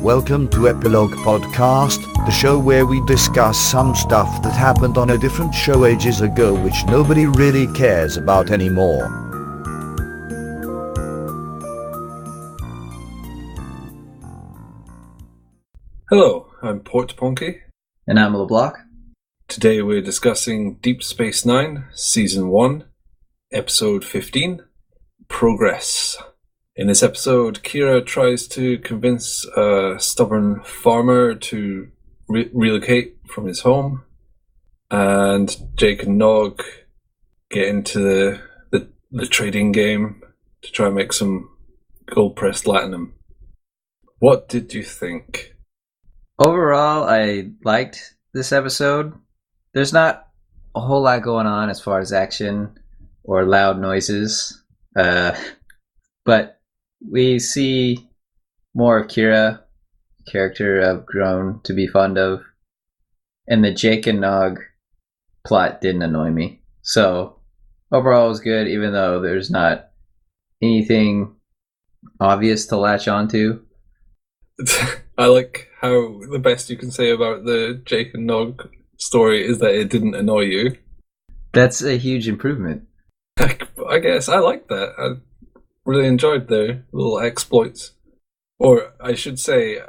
Welcome to Epilogue Podcast, the show where we discuss some stuff that happened on a different show ages ago which nobody really cares about anymore. Hello, I'm Portponky. And I'm LeBloc. Today we're discussing Deep Space Nine, Season 1, Episode 15, Progress. In this episode, Kira tries to convince a stubborn farmer to relocate from his home, and Jake and Nog get into the trading game to try and make some gold-pressed latinum. What did you think? Overall, I liked this episode. There's not a whole lot going on as far as action or loud noises, but we see more of Kira, character I've grown to be fond of, and the Jake and Nog plot didn't annoy me. So overall it was good, even though there's not anything obvious to latch onto. I like how the best you can say about the Jake and Nog story is that it didn't annoy you. That's a huge improvement. I guess I like that. I really enjoyed their little exploits. Or I should say,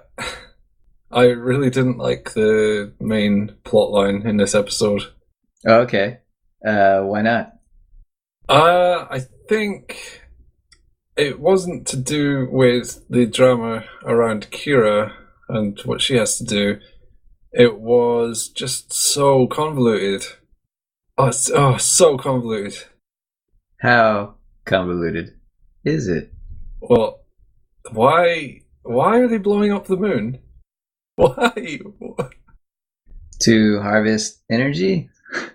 I really didn't like the main plot line in this episode. Oh, okay. Why not? I think it wasn't to do with the drama around Kira and what she has to do. It was just so convoluted. So convoluted. How convoluted is it? Well, why are they blowing up the moon? Why? To harvest energy?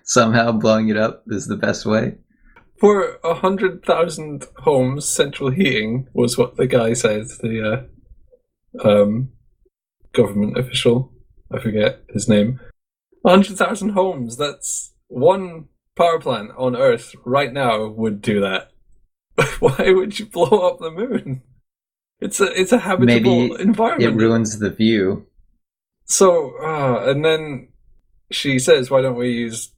Somehow blowing it up is the best way? For 100,000 homes, central heating was what the guy said, the government official. I forget his name. 100,000 homes, that's one power plant on Earth right now would do that. Why would you blow up the moon? It's a habitable environment. It ruins the view. So, and then she says, "Why don't we use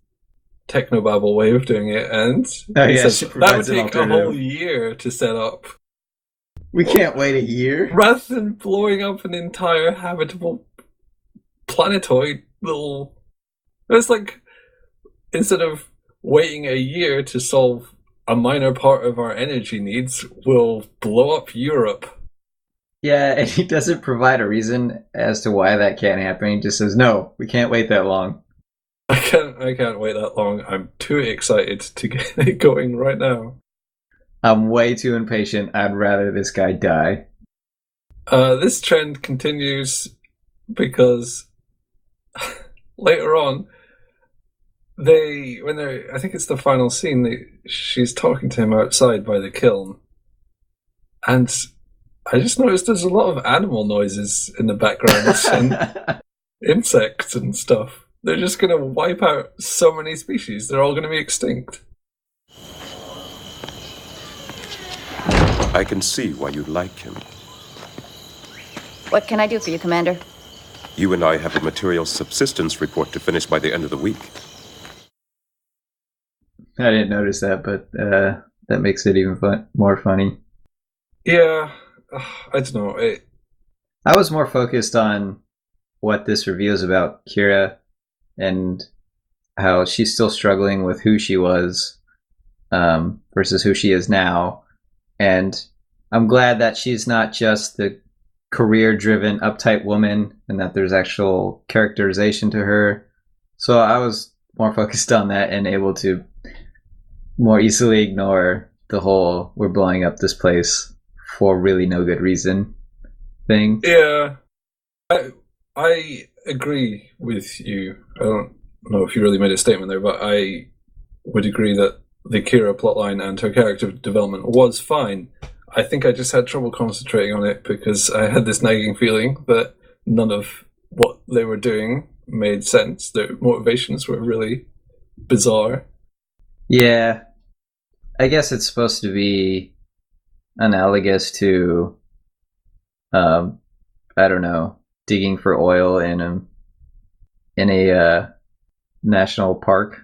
technobabble way of doing it?" And says, that would take a whole year to set up. We can't wait a year. Rather than blowing up an entire habitable planetoid little, it's like instead of waiting a year to solve a minor part of our energy needs, we'll blow up Europe. Yeah, and he doesn't provide a reason as to why that can't happen. He just says, no, we can't wait that long. I can't wait that long. I'm too excited to get it going right now. I'm way too impatient. I'd rather this guy die. This trend continues because later on, I think it's the final scene, she's talking to him outside by the kiln, and I just noticed there's a lot of animal noises in the background and insects and stuff. They're just going to wipe out so many species. They're all going to be extinct. I can see why you like him. What can I do for you, Commander? You and I have a material subsistence report to finish by the end of the week. I didn't notice that, but that makes it even more funny. Yeah, I don't know. I was more focused on what this reveals about Kira and how she's still struggling with who she was versus who she is now. And I'm glad that she's not just the career-driven, uptight woman and that there's actual characterization to her. So I was more focused on that and able to more easily ignore the whole we're blowing up this place for really no good reason thing. Yeah, I agree with you. I don't know if you really made a statement there, but I would agree that the Kira plotline and her character development was fine. I think I just had trouble concentrating on it because I had this nagging feeling that none of what they were doing made sense. Their motivations were really bizarre. Yeah, I guess it's supposed to be analogous to I don't know, digging for oil in a national park.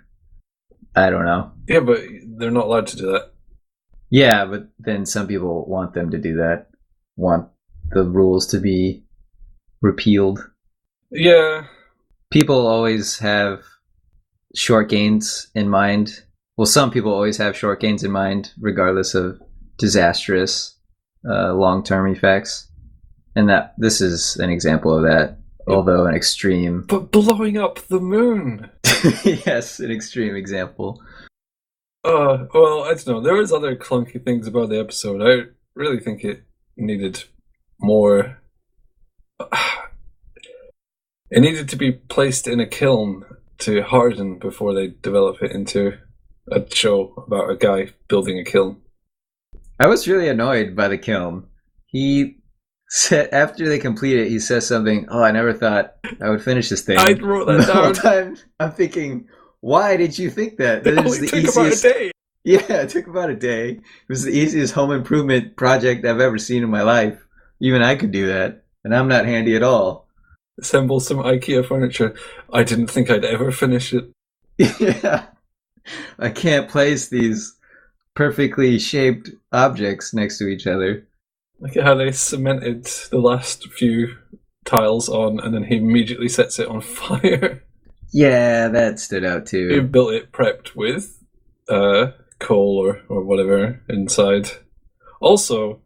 I don't know. Yeah, but they're not allowed to do that. Yeah, but then some people want them to do that. Want the rules to be repealed. Yeah. People always have short gains in mind. Well, some people always have short gains in mind, regardless of disastrous long-term effects. And that this is an example of that, although an extreme. But blowing up the moon. Yes, an extreme example. Well, I don't know. There was other clunky things about the episode. I really think it needed more. It needed to be placed in a kiln to harden before they develop it into a show about a guy building a kiln. I was really annoyed by the kiln. He said, after they complete it, he says something, "Oh, I never thought I would finish this thing." I wrote that the down. whole time I'm thinking, why did you think that? It only took about a day. Yeah, it took about a day. It was the easiest home improvement project I've ever seen in my life. Even I could do that, and I'm not handy at all. Assemble some IKEA furniture. I didn't think I'd ever finish it. Yeah. I can't place these perfectly shaped objects next to each other. Look at how they cemented the last few tiles on, and then he immediately sets it on fire. Yeah, that stood out He too. built it prepped with coal or whatever inside. Also,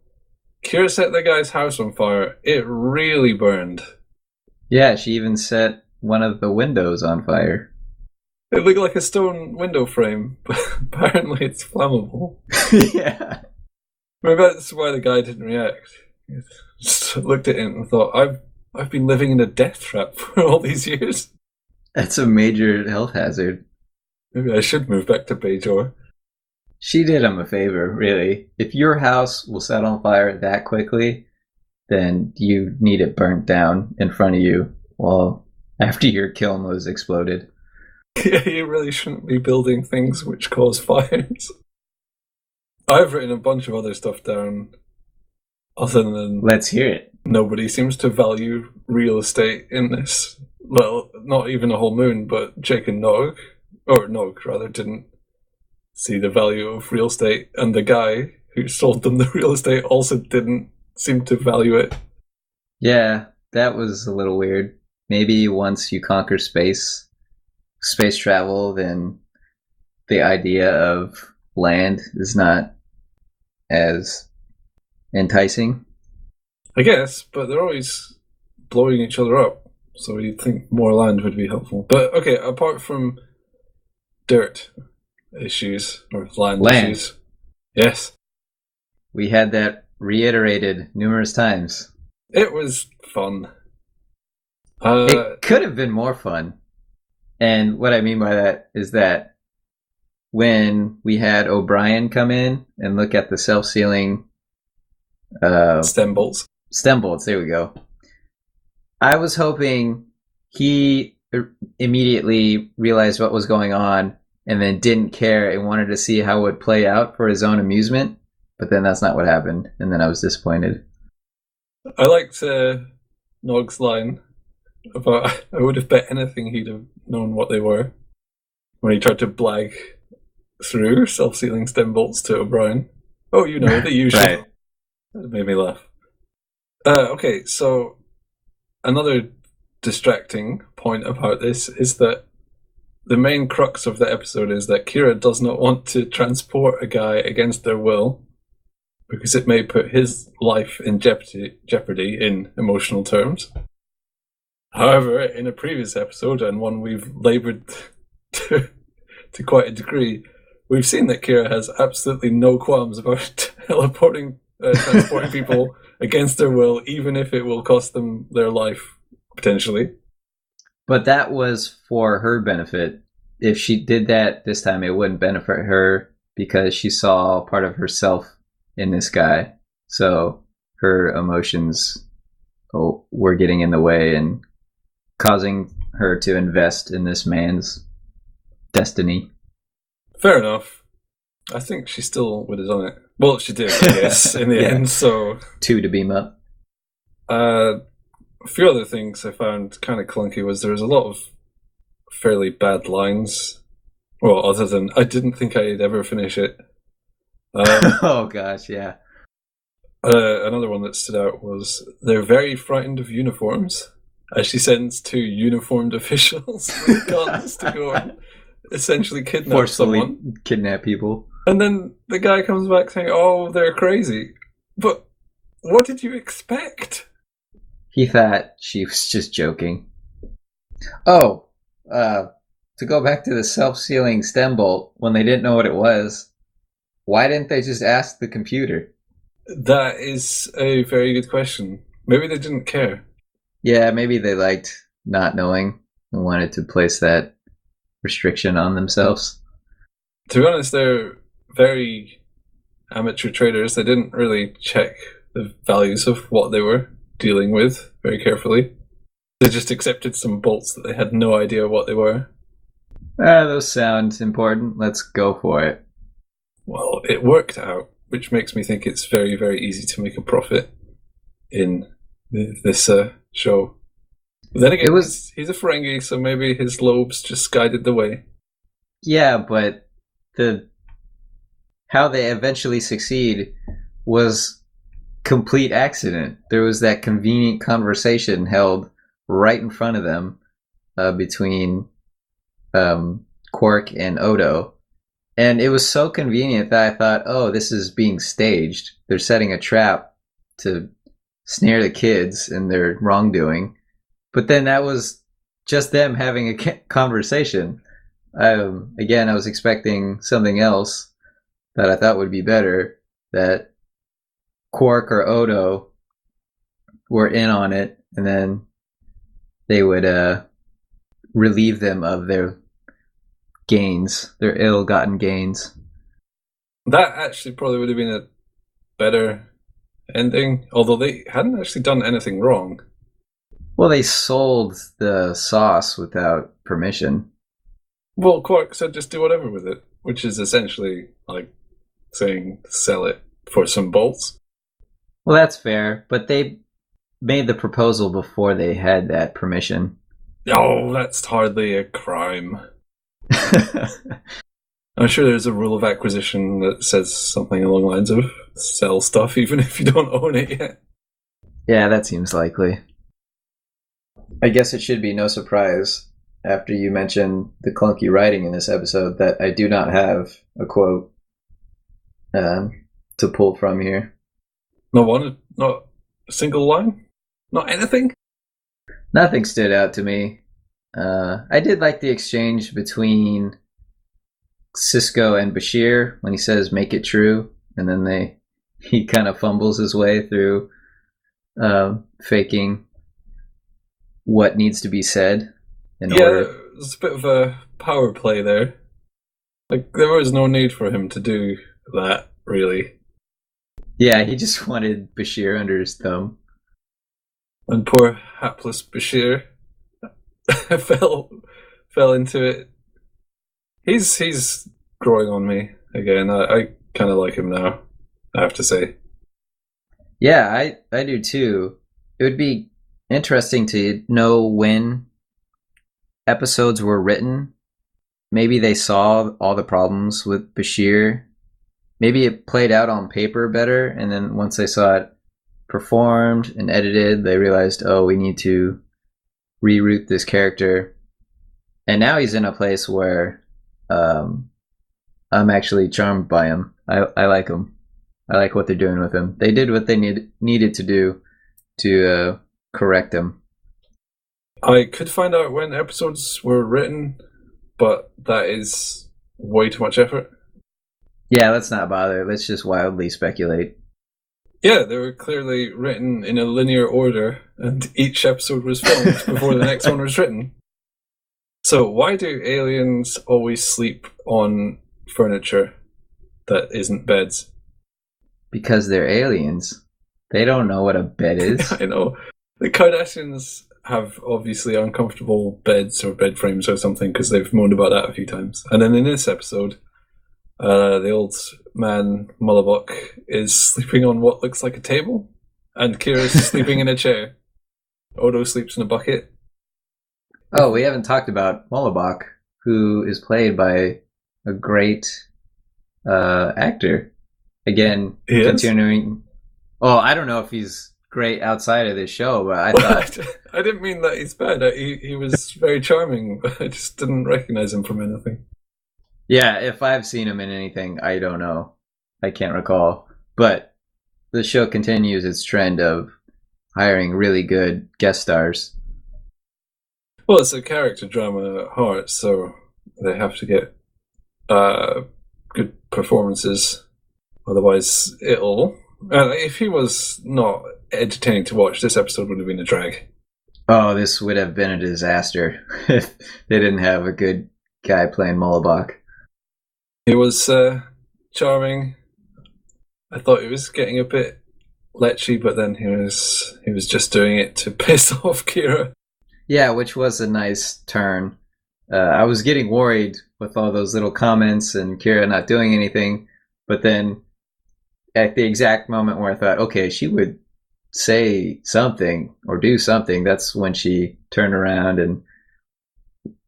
Kira set the guy's house on fire. It really burned. Yeah, she even set one of the windows on fire. It looked like a stone window frame, but apparently it's flammable. Yeah. Maybe that's why the guy didn't react. He just looked at it and thought, I've been living in a death trap for all these years. That's a major health hazard. Maybe I should move back to Bajor. She did him a favor, really. If your house will set on fire that quickly, then you need it burnt down in front of you while after your kiln was exploded. Yeah, you really shouldn't be building things which cause fires. I've written a bunch of other stuff down, other than Let's hear it. nobody seems to value real estate in this. Well, not even a whole moon, but Jake and Nog, or Nog rather, didn't see the value of real estate, and the guy who sold them the real estate also didn't seem to value it. Yeah, that was a little weird. Maybe once you conquer space travel, then the idea of land is not as enticing. I guess, but they're always blowing each other up, so you'd think more land would be helpful. But okay, apart from dirt issues, or land issues. Yes. We had that reiterated numerous times. It was fun. It could have been more fun. And what I mean by that is that when we had O'Brien come in and look at the self-sealing stem bolts, there we go. I was hoping he immediately realized what was going on and then didn't care and wanted to see how it would play out for his own amusement. But then that's not what happened. And then I was disappointed. I liked Nog's line about, I would have bet anything he'd have known what they were, when he tried to blag through self-sealing stem bolts to O'Brien. Oh, you know, the usual. Right. That made me laugh. Okay, so another distracting point about this is that the main crux of the episode is that Kira does not want to transport a guy against their will because it may put his life in jeopardy in emotional terms. However, in a previous episode, and one we've laboured to quite a degree, we've seen that Kira has absolutely no qualms about transporting people against their will, even if it will cost them their life, potentially. But that was for her benefit. If she did that this time, it wouldn't benefit her because she saw part of herself in this guy. So her emotions were getting in the way and causing her to invest in this man's destiny. Fair enough. I think she still would have done it. Well, she did, I guess, in the end, so... 2 to beam up. A few other things I found kind of clunky was there was a lot of fairly bad lines. Well, other than I didn't think I'd ever finish it. Oh gosh, yeah. Another one that stood out was they're very frightened of uniforms, as she sends two uniformed officials with guns to go and essentially kidnap Forcefully someone. kidnap people. And then the guy comes back saying, "Oh, they're crazy." But what did you expect? He thought she was just joking. Oh, to go back to the self-sealing stem bolt, when they didn't know what it was, why didn't they just ask the computer? That is a very good question. Maybe they didn't care. Yeah, maybe they liked not knowing and wanted to place that restriction on themselves. To be honest, they're very amateur traders. They didn't really check the values of what they were dealing with very carefully. They just accepted some bolts that they had no idea what they were. Those sound important. Let's go for it. Well, it worked out, which makes me think it's very, very easy to make a profit in this show. But then again, he's a Ferengi, so maybe his lobes just guided the way. Yeah, but how they eventually succeed was complete accident. There was that convenient conversation held right in front of them between Quark and Odo. And it was so convenient that I thought, oh, this is being staged. They're setting a trap to snare the kids in their wrongdoing. But then that was just them having a conversation. Again, I was expecting something else that I thought would be better, that Quark or Odo were in on it, and then they would relieve them of their gains, their ill-gotten gains. That actually probably would have been a better ending, although they hadn't actually done anything wrong. Well, they sold the sauce without permission. Well, Quark said just do whatever with it, which is essentially like saying sell it for some bolts. Well, that's fair, but they made the proposal before they had that permission. Oh, that's hardly a crime. I'm sure there's a rule of acquisition that says something along the lines of sell stuff even if you don't own it yet. Yeah, that seems likely. I guess it should be no surprise, after you mention the clunky writing in this episode, that I do not have a quote to pull from here. Not a single line? Not anything? Nothing stood out to me. I did like the exchange between Sisko and Bashir when he says "make it true," and then he kind of fumbles his way through faking what needs to be said in order. There's a bit of a power play there. Like, there was no need for him to do that, really. Yeah, he just wanted Bashir under his thumb. And poor hapless Bashir fell into it. He's growing on me again. I kind of like him now, I have to say. Yeah, I do too. It would be interesting to know when episodes were written. Maybe they saw all the problems with Bashir. Maybe it played out on paper better, and then once they saw it performed and edited, they realized, oh, we need to reroute this character. And now he's in a place where I'm actually charmed by him. I like him. I like what they're doing with him. They did what they needed to do to correct him. I could find out when episodes were written, but that is way too much effort. Yeah, let's not bother. Let's just wildly speculate. Yeah, they were clearly written in a linear order, and each episode was filmed before the next one was written. So why do aliens always sleep on furniture that isn't beds? Because they're aliens. They don't know what a bed is. I know. The Kardashians have obviously uncomfortable beds or bed frames or something because they've moaned about that a few times. And then in this episode, the old man, LeBloc, is sleeping on what looks like a table, and Kira's sleeping in a chair. Odo sleeps in a bucket. Oh, we haven't talked about LeBloc, who is played by a great actor. Again, He is? continuing. Oh, I don't know if he's great outside of this show, but I thought. I didn't mean that he's bad. He was very charming, but I just didn't recognize him from anything. Yeah, if I've seen him in anything, I don't know. I can't recall. But the show continues its trend of hiring really good guest stars. Well, it's a character drama at heart, so they have to get good performances. Otherwise, it'll... if he was not entertaining to watch, this episode would have been a drag. Oh, this would have been a disaster if they didn't have a good guy playing Mullibok. He was charming. I thought he was getting a bit lechy, but then he was just doing it to piss off Kira. Yeah, which was a nice turn. I was getting worried with all those little comments and Kira not doing anything, but then at the exact moment where I thought, okay, she would say something or do something, that's when she turned around and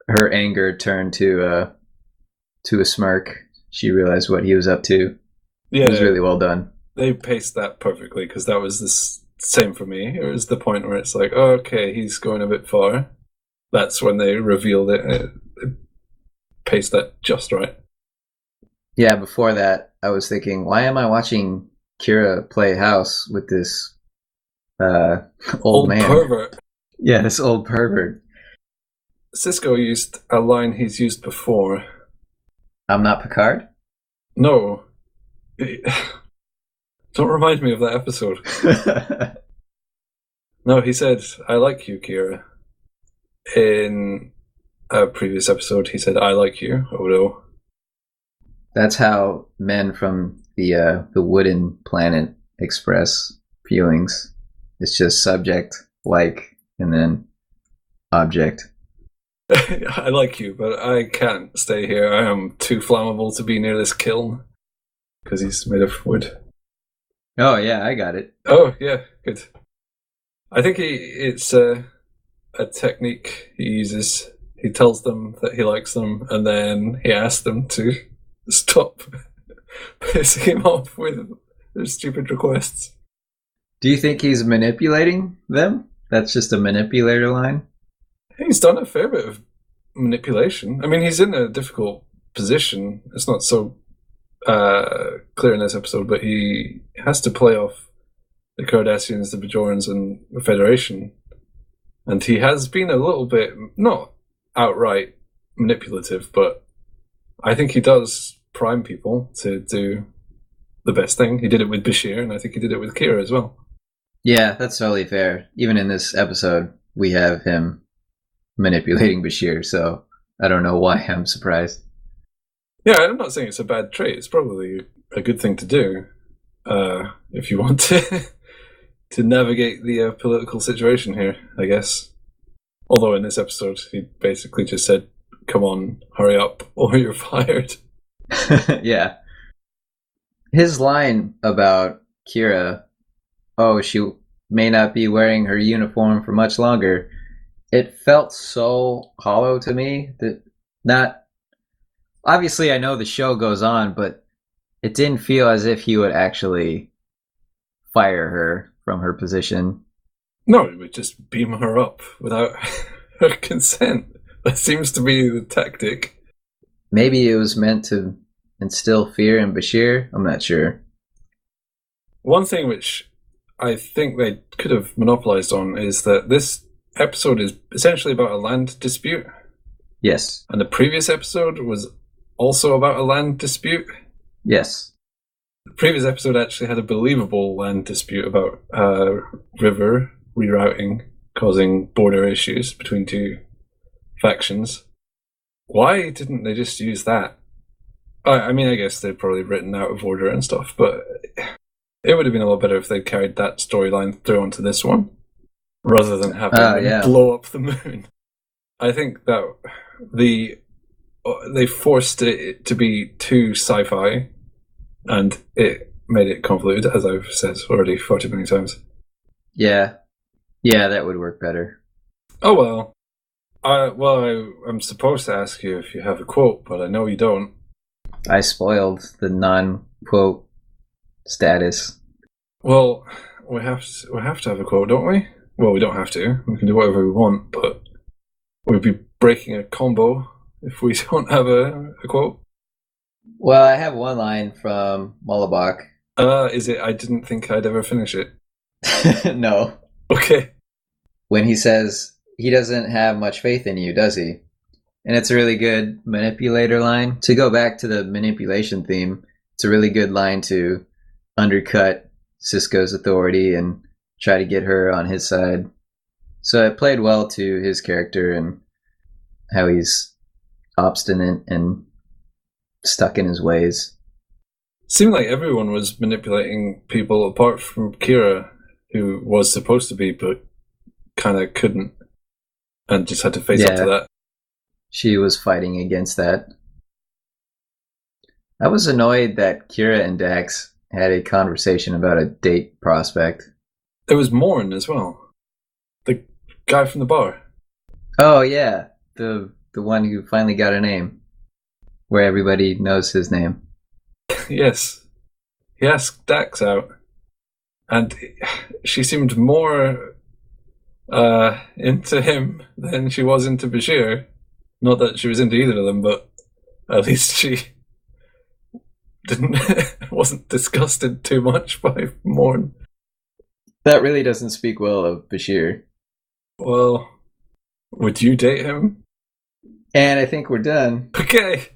her anger turned to a smirk. She realized what he was up to. Yeah, it was really well done. They paced that perfectly, because that was the same for me. It was the point where it's like, oh, okay, he's going a bit far. That's when they revealed it. It paced that just right. Yeah, before that, I was thinking, why am I watching Kira play house with this old man? Pervert. Yeah, this old pervert. Cisco used a line he's used before. I'm not Picard? No. Don't remind me of that episode. No, he said, I like you, Kira. In a previous episode, he said, I like you, Odo. That's how men from the wooden planet express feelings. It's just subject, like, and then object. I like you, but I can't stay here. I am too flammable to be near this kiln. Because he's made of wood. Oh, yeah, I got it. Oh, yeah, good. I think it's a technique he uses. He tells them that he likes them, and then he asks them to stop pissing him off with their stupid requests. Do you think he's manipulating them? That's just a manipulator line? He's done a fair bit of manipulation. I mean, he's in a difficult position. It's not so clear in this episode, but he has to play off the Cardassians, the Bajorans, and the Federation. And he has been a little bit, not outright manipulative, but I think he does prime people to do the best thing. He did it with Bashir, and I think he did it with Kira as well. Yeah, that's totally fair. Even in this episode, we have him manipulating Bashir, so I don't know why I'm surprised. Yeah, I'm not saying it's a bad trait. It's probably a good thing to do if you want to to navigate the political situation here, I guess. Although in this episode, he basically just said, come on, hurry up, or you're fired. Yeah. His line about Kira, oh, she may not be wearing her uniform for much longer, it felt so hollow to me that not... Obviously, I know the show goes on, but it didn't feel as if he would actually fire her from her position. No, he would just beam her up without her consent. That seems to be the tactic. Maybe it was meant to instill fear in Bashir. I'm not sure. One thing which I think they could have monopolized on is that this episode is essentially about a land dispute. Yes. And the previous episode was also about a land dispute. Yes. The previous episode actually had a believable land dispute about river rerouting causing border issues between two factions. Why didn't they just use that? I mean, I guess they'd probably written out of order and stuff, but it would have been a lot better if they'd carried that storyline through onto this one, rather than having them blow up the moon. I think that they forced it to be too sci-fi, and it made it convoluted, as I've said already far too many times. Yeah. Yeah, that would work better. Oh well. I'm supposed to ask you if you have a quote, but I know you don't. I spoiled the non-quote status. Well, we have to have a quote, don't we? Well, we don't have to. We can do whatever we want, but we'd be breaking a combo if we don't have a quote. Well, I have one line from LeBloc. Is it? I didn't think I'd ever finish it. No. Okay. When he says he doesn't have much faith in you, does he? And it's a really good manipulator line. To go back to the manipulation theme, it's a really good line to undercut Cisco's authority and try to get her on his side. So it played well to his character and how he's obstinate and stuck in his ways. Seemed like everyone was manipulating people apart from Kira, who was supposed to be, but kind of couldn't, and just had to face up to that. She was fighting against that. I was annoyed that Kira and Dax had a conversation about a date prospect. There was Morn as well. The guy from the bar. Oh yeah, the one who finally got a name, where everybody knows his name. Yes. He asked Dax out, and she seemed more into him than she was into Bashir. Not that she was into either of them, but at least she wasn't disgusted too much by Morn. That really doesn't speak well of Bashir. Well, would you date him? And I think we're done. Okay.